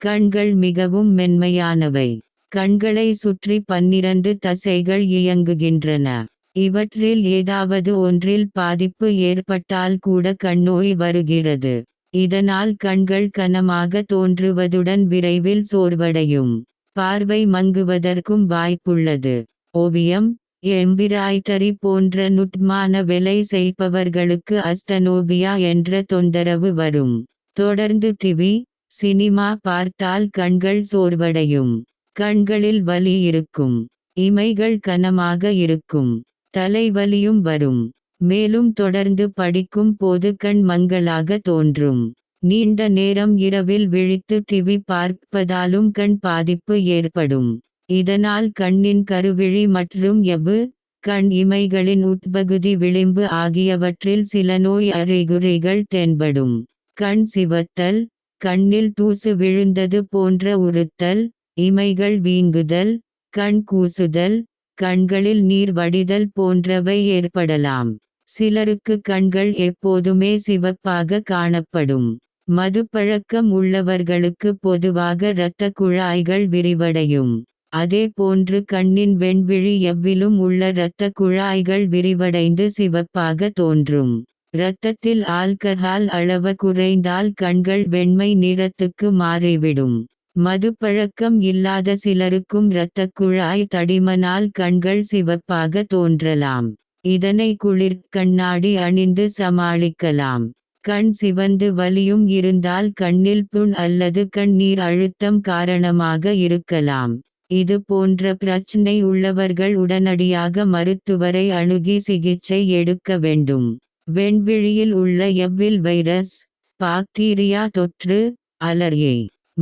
கண்கள் மிகவும் மென்மையானவை. கண்களை சுற்றி 12 தசைகள் இயங்குகின்றன. இவற்றில் ஏதாவது ஒன்றில் பாதிப்பு ஏற்பட்டால் கூட கண்ணோய் வருகிறது. இதனால் கண்கள் கனமாக தோன்றுவதுடன் விரைவில் சோர்வடையும். பார்வை மங்குவதற்கும் வாய்ப்புள்ளது. ஓவியம், எம்பிராய்டரி போன்ற நுட்பமான வேலை செய்பவர்களுக்கு அஸ்டனோபியா என்ற தொந்தரவு வரும். தொடர்ந்து டிவி, சினிமா பார்த்தால் கண்கள் சோர்வடையும். கண்களில் வலி இருக்கும். இமைகள் கனமாக இருக்கும். தலைவலியும் வரும். மேலும் தொடர்ந்து படிக்கும் போது கண் மங்கலாக தோன்றும். நீண்ட நேரம் இரவில் விழித்து டிவி பார்ப்பதாலும் கண் பாதிப்பு ஏற்படும். இதனால் கண்ணின் கருவிழி மற்றும் கண் இமைகளின் உட்பகுதி விளிம்பு ஆகியவற்றில் சில நோய் அறிகுறிகள் தென்படும். கண் சிவத்தல், கண்ணில் தூசு விழுந்தது போன்ற உறுத்தல், இமைகள் வீங்குதல், கண் கூசுதல், கண்களில் நீர் வடிதல் போன்றவை ஏற்படலாம். சிலருக்கு கண்கள் எப்போதுமே சிவப்பாக காணப்படும். மதுப்பழக்கம் உள்ளவர்களுக்கு பொதுவாக இரத்த குழாய்கள் விரிவடையும். அதே போன்று கண்ணின் வெண்விழி எவ்விலும் உள்ள இரத்த குழாய்கள் விரிவடைந்து சிவப்பாக தோன்றும். இரத்தத்தில் ஆல்கஹால் அளவு குறைந்தால் கண்கள் வெண்மை நிறத்துக்கு மாறிவிடும். மதுப்பழக்கம் இல்லாத சிலருக்கும் இரத்தக் குழாய் தடிமனால் கண்கள் சிவப்பாக தோன்றலாம். இதனை குளிர் கண்ணாடி அணிந்து சமாளிக்கலாம். கண் சிவந்து வலியும் இருந்தால் கண்ணில் புண் அல்லது கண்ணீர் அழுத்தம் காரணமாக இருக்கலாம். இது போன்ற பிரச்சனை உள்ளவர்கள் உடனடியாக மருத்துவரை அணுகி சிகிச்சை எடுக்க வேண்டும். வெண்விழியில் உள்ள எவ்வில் வைரஸ், பாக்டீரியா தொற்று, அலர்ஜி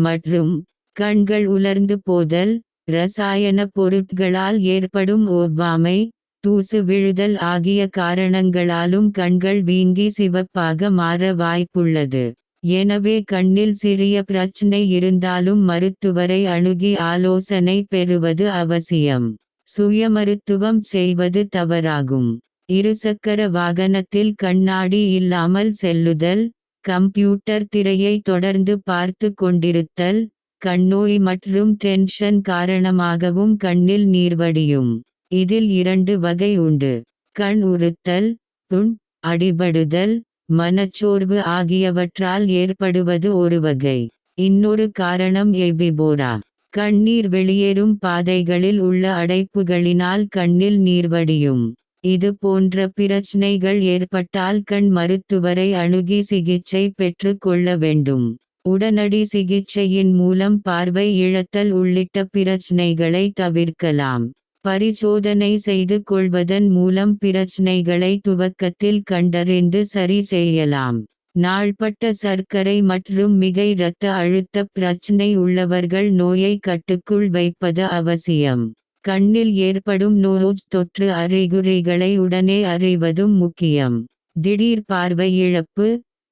மற்றும் கண்கள் உலர்ந்து போதல், இரசாயன பொருட்களால் ஏற்படும் ஒவ்வாமை, தூசு விழுதல் ஆகிய காரணங்களாலும் கண்கள் வீங்கி சிவப்பாக மாற வாய்ப்புள்ளது. எனவே கண்ணில் சிறிய பிரச்சனை இருந்தாலும் மருத்துவரை அணுகி ஆலோசனை பெறுவது அவசியம். சுயமருத்துவம் செய்வது தவறாகும். இருசக்கர வாகனத்தில் கண்ணாடி இல்லாமல் செல்லுதல், கம்ப்யூட்டர் திரையை தொடர்ந்து பார்த்து கொண்டிருத்தல், கண்ணோய் மற்றும் டென்ஷன் காரணமாகவும் கண்ணில் நீர்வடியும். இதில் 2 வகை உண்டு. கண் உறுத்தல், புண், அடிபடுதல், மனச்சோர்வு ஆகியவற்றால் ஏற்படுவது ஒரு வகை. இன்னொரு காரணம் எபிபோரா. கண்ணீர் வெளியேறும் பாதைகளில் உள்ள அடைப்புகளினால் கண்ணில் நீர்வடியும். இது போன்ற பிரச்சனைகள் ஏற்பட்டால் கண் மருத்துவரை அணுகி சிகிச்சை பெற்று கொள்ள வேண்டும். உடனடி சிகிச்சையின் மூலம் பார்வை இழத்தல் உள்ளிட்ட பிரச்சனைகளை தவிர்க்கலாம். பரிசோதனை செய்து கொள்வதன் மூலம் பிரச்சனைகளை துவக்கத்தில் கண்டறிந்து சரி செய்யலாம். நாள்பட்ட சர்க்கரை மற்றும் மிகை இரத்த அழுத்த பிரச்சனை உள்ளவர்கள் நோயை கட்டுக்குள் வைப்பது அவசியம். கண்ணில் ஏற்படும் நோய் தொற்று அறிகுறிகளை உடனே அறிவதும் முக்கியம். திடீர் பார்வை இழப்பு,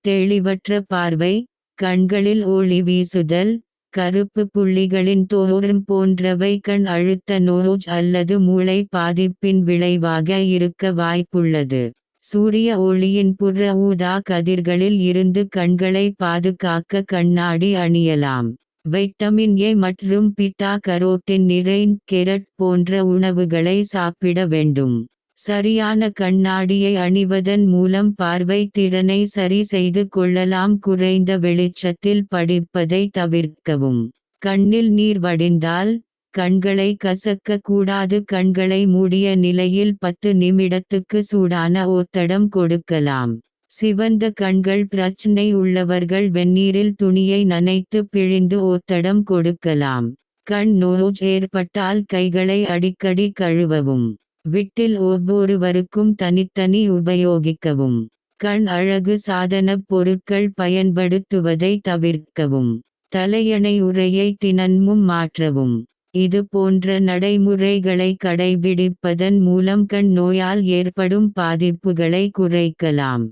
தெளிவற்ற பார்வை, கண்களில் ஒளி வீசுதல், கருப்பு புள்ளிகளின் தோற்றம் போன்றவை கண் அழுத்த நோய் அல்லது மூளை பாதிப்பின் விளைவாக இருக்க வாய்ப்புள்ளது. சூரிய ஒளியின் புற ஊதா கதிர்களில் இருந்து கண்களை பாதுகாக்க கண்ணாடி அணியலாம். வைட்டமின் ஏ மற்றும் பீட்டா கரோட்டின் நிறைந்த கேரட் போன்ற உணவுகளை சாப்பிட வேண்டும். சரியான கண்ணாடியை அணிவதன் மூலம் பார்வை திறனை சரி செய்து கொள்ளலாம். குறைந்த வெளிச்சத்தில் படிப்பதை தவிர்க்கவும். கண்ணில் நீர் வடிந்தால் கண்களை கசக்க கூடாது. கண்களை மூடிய நிலையில் 10 நிமிடத்துக்கு சூடான ஒத்தடம் கொடுக்கலாம். சிவந்த கண்கள் பிரச்சனை உள்ளவர்கள் வெந்நீரில் துணியை நனைத்து பிழிந்து ஒத்தடம் கொடுக்கலாம். கண் நோய் ஏற்பட்டால் கைகளை அடிக்கடி கழுவவும். வீட்டில் ஒவ்வொருவருக்கும் தனித்தனி உபயோகிக்கவும். கண் அழகு சாதனப் பொருட்கள் பயன்படுத்துவதை தவிர்க்கவும். தலையணை உறையை தினமும் மாற்றவும். இது போன்ற நடைமுறைகளை கடைபிடிப்பதன் மூலம் கண் நோயால் ஏற்படும் பாதிப்புகளை குறைக்கலாம்.